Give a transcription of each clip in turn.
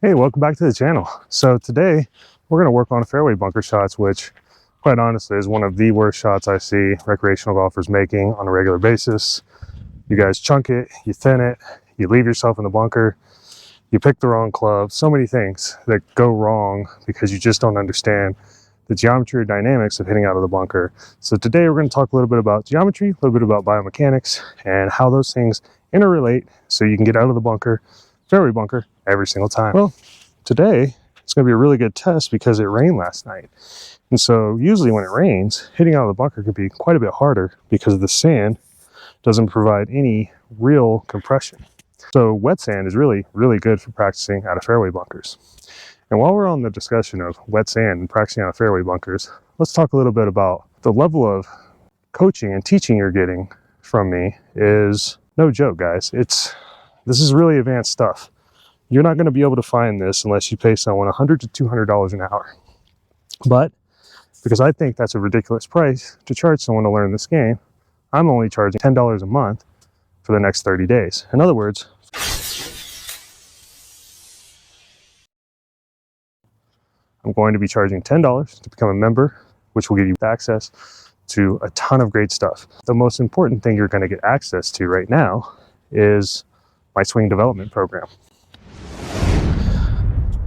Hey, welcome back to the channel. So today we're going to work on fairway bunker shots, which quite honestly is one of the worst shots I see recreational golfers making on a regular basis. You guys chunk it, you thin it, you leave yourself in the bunker, you pick the wrong club, so many things that go wrong because you just don't understand the geometry or dynamics of hitting out of the bunker. So today we're going to talk a little bit about geometry, a little bit about biomechanics, and how those things interrelate so you can get out of the bunker, fairway bunker, every single time. Well, today it's going to be a really good test because it rained last night. And so usually when it rains, hitting out of the bunker can be quite a bit harder because the sand doesn't provide any real compression. So wet sand is really good for practicing out of fairway bunkers. And while we're on the discussion of wet sand and practicing out of fairway bunkers, let's talk a little bit about the level of coaching and teaching you're getting from me is no joke, guys. This is really advanced stuff. You're not going to be able to find this unless you pay someone $100 to $200 an hour. But because I think that's a ridiculous price to charge someone to learn this game, I'm only charging $10 a month for the next 30 days. In other words, I'm going to be charging $10 to become a member, which will give you access to a ton of great stuff. The most important thing you're going to get access to right now is my swing development program.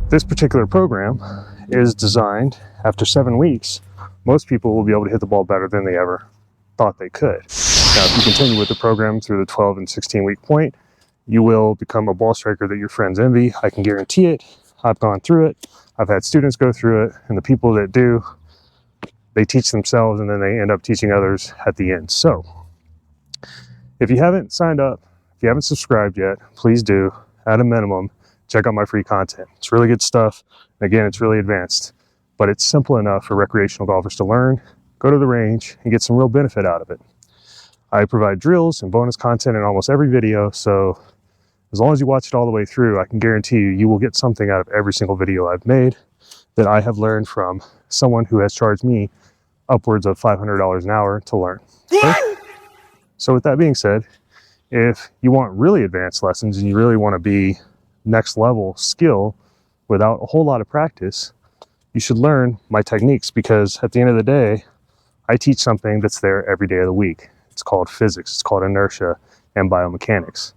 This particular program is designed after 7 weeks. Most people will be able to hit the ball better than they ever thought they could. Now, if you continue with the program through the 12 and 16 week point, you will become a ball striker that your friends envy. I can guarantee it. I've gone through it. I've had students go through it, and the people that do, they teach themselves and then they end up teaching others at the end. So if you haven't signed up, if you haven't subscribed yet, please do. At a minimum, check out my free content. It's really good stuff. Again, it's really advanced, but it's simple enough for recreational golfers to learn, go to the range, and get some real benefit out of it. I provide drills and bonus content in almost every video, so as long as you watch it all the way through, I can guarantee you will get something out of every single video I've made that I have learned from someone who has charged me upwards of $500 an hour to learn. Okay? So with that being said, if you want really advanced lessons and you really want to be next level skill without a whole lot of practice, you should learn my techniques, because at the end of the day, I teach something that's there every day of the week. It's called physics, it's called inertia and biomechanics.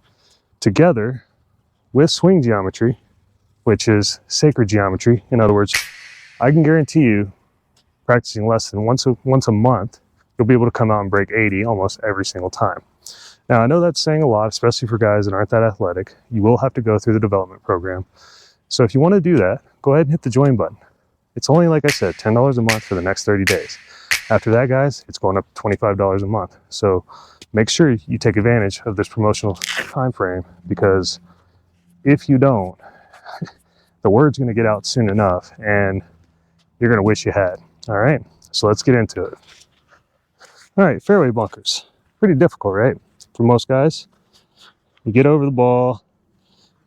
Together with swing geometry, which is sacred geometry. In other words, I can guarantee you, practicing less than once a month, you'll be able to come out and break 80 almost every single time. Now, I know that's saying a lot, especially for guys that aren't that athletic. You will have to go through the development program. So if you want to do that, go ahead and hit the join button. It's only, like I said, $10 a month for the next 30 days. After that, guys, it's going up to $25 a month. So make sure you take advantage of this promotional time frame, because if you don't, the word's going to get out soon enough and you're going to wish you had. All right, so let's get into it. All right, fairway bunkers. Pretty difficult, right? For most guys. You get over the ball,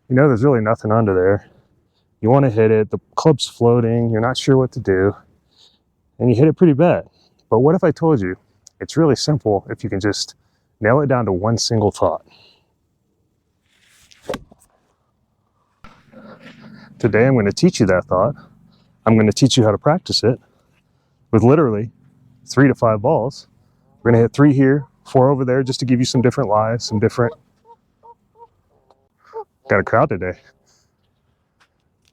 you know there's really nothing under there. You want to hit it, the club's floating, you're not sure what to do, and you hit it pretty bad. But what if I told you it's really simple if you can just nail it down to one single thought? Today I'm going to teach you that thought. I'm going to teach you how to practice it with literally 3 to 5 balls. We're going to hit 3 here, 4 over there, just to give you some different lies, some different... Got a crowd today.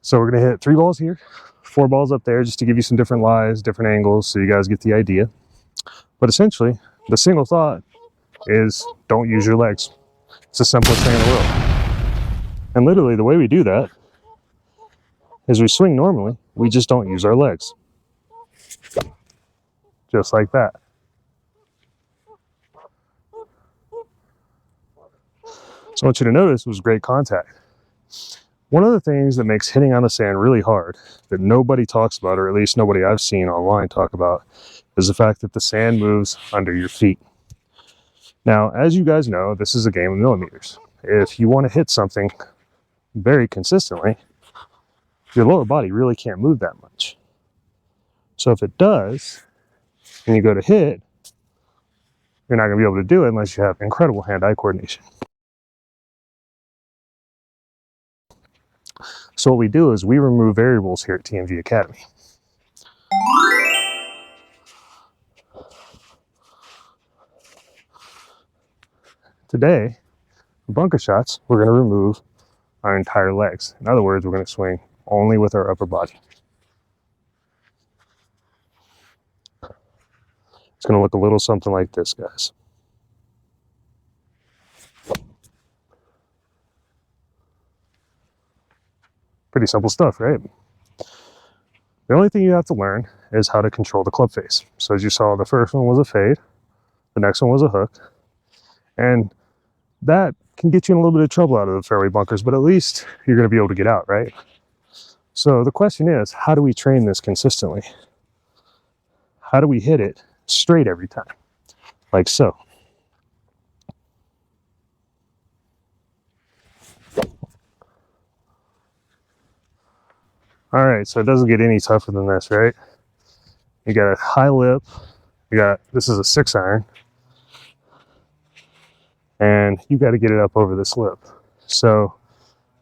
So we're going to hit 3 balls here, 4 balls up there, just to give you some different lies, different angles, so you guys get the idea. But essentially, the single thought is don't use your legs. It's the simplest thing in the world. And literally the way we do that is we swing normally, we just don't use our legs. Just like that. So I want you to notice it was great contact. One of the things that makes hitting on the sand really hard, that nobody talks about, or at least nobody I've seen online talk about, is the fact that the sand moves under your feet. Now, as you guys know, this is a game of millimeters. If you want to hit something very consistently, your lower body really can't move that much. So if it does, and you go to hit, you're not going to be able to do it unless you have incredible hand-eye coordination. So what we do is we remove variables here at TMG Academy. Today, for bunker shots, we're going to remove our entire legs. In other words, we're going to swing only with our upper body. It's going to look a little something like this, guys. Pretty simple stuff, right? The only thing you have to learn is how to control the club face. So as you saw, the first one was a fade, the next one was a hook, and that can get you in a little bit of trouble out of the fairway bunkers, but at least you're going to be able to get out, right? So the question is, how do we train this consistently? How do we hit it straight every time? Like so. All right, so it doesn't get any tougher than this, right? You got a high lip, this is a 6-iron, and you got to get it up over this lip. So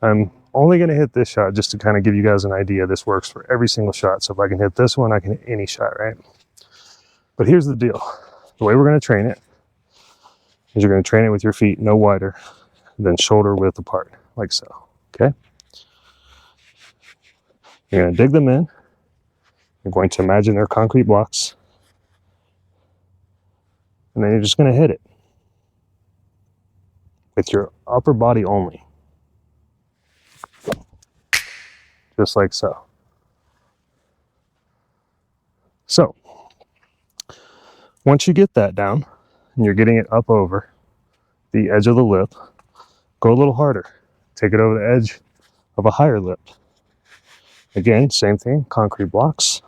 I'm only going to hit this shot just to kind of give you guys an idea. This works for every single shot. So if I can hit this one, I can hit any shot, right? But here's the deal. The way we're going to train it is you're going to train it with your feet no wider than shoulder width apart, like so, okay? You're going to dig them in. You're going to imagine they're concrete blocks. And then you're just going to hit it with your upper body only. Just like so. So, once you get that down, and you're getting it up over the edge of the lip, go a little harder. Take it over the edge of a higher lip. Again, same thing, concrete blocks.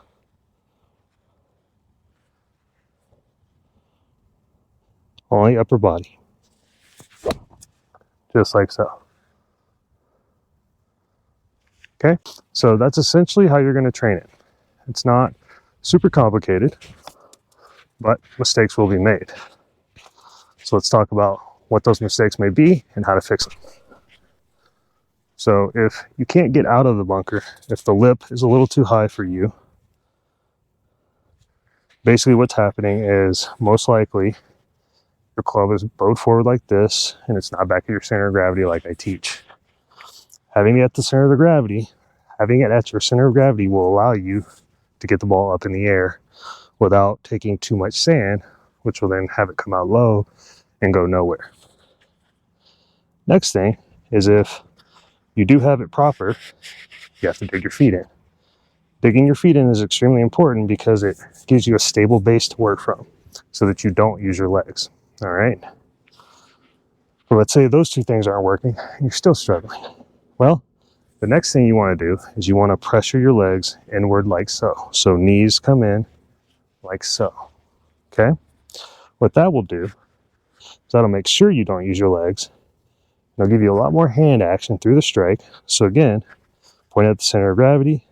Only upper body. Just like so. Okay, so that's essentially how you're going to train it. It's not super complicated, but mistakes will be made. So let's talk about what those mistakes may be and how to fix them. So if you can't get out of the bunker, if the lip is a little too high for you, basically what's happening is most likely your club is bowed forward like this, and it's not back at your center of gravity like I teach. Having it at the center of the gravity, having it at your center of gravity will allow you to get the ball up in the air without taking too much sand, which will then have it come out low and go nowhere. Next thing is if you do have it proper, you have to dig your feet in. Digging your feet in is extremely important because it gives you a stable base to work from so that you don't use your legs. All right. Well, let's say those two things aren't working, you're still struggling. Well, the next thing you want to do is you want to pressure your legs inward like so. So knees come in like so. Okay. What that will do is that'll make sure you don't use your legs. It'll give you a lot more hand action through the strike. So again, point at the center of gravity,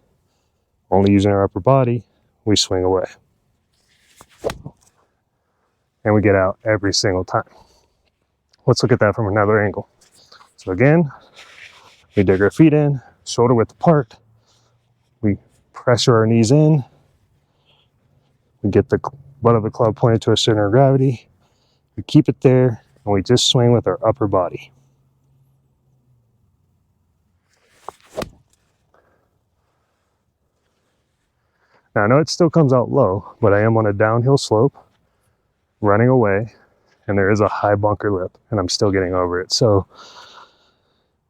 only using our upper body, we swing away. And we get out every single time. Let's look at that from another angle. So again, we dig our feet in, shoulder width apart. We pressure our knees in. We get the butt of the club pointed to our center of gravity. We keep it there, and we just swing with our upper body. Now I know it still comes out low, but I am on a downhill slope, running away, and there is a high bunker lip, and I'm still getting over it. So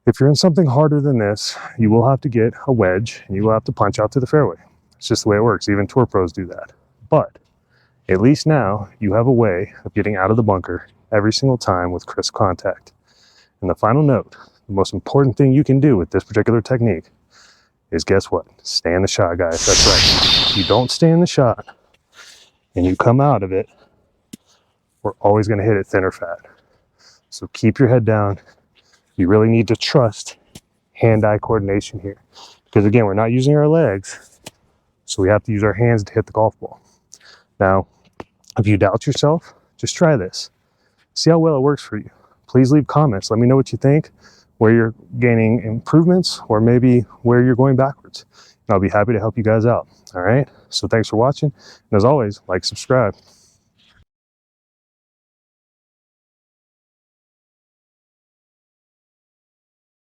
if you're in something harder than this, you will have to get a wedge, and you will have to punch out to the fairway. It's just the way it works. Even tour pros do that. But at least now you have a way of getting out of the bunker every single time with crisp contact. And the final note, the most important thing you can do with this particular technique is, guess what? Stay in the shot, guys. That's right. If you don't stay in the shot and you come out of it, we're always going to hit it thin or fat. So keep your head down. You really need to trust hand-eye coordination here. Because again, we're not using our legs, so we have to use our hands to hit the golf ball. Now, if you doubt yourself, just try this. See how well it works for you. Please leave comments. Let me know what you think. where you're gaining improvements or maybe where you're going backwards. And I'll be happy to help you guys out. All right. So thanks for watching. And as always, like, subscribe.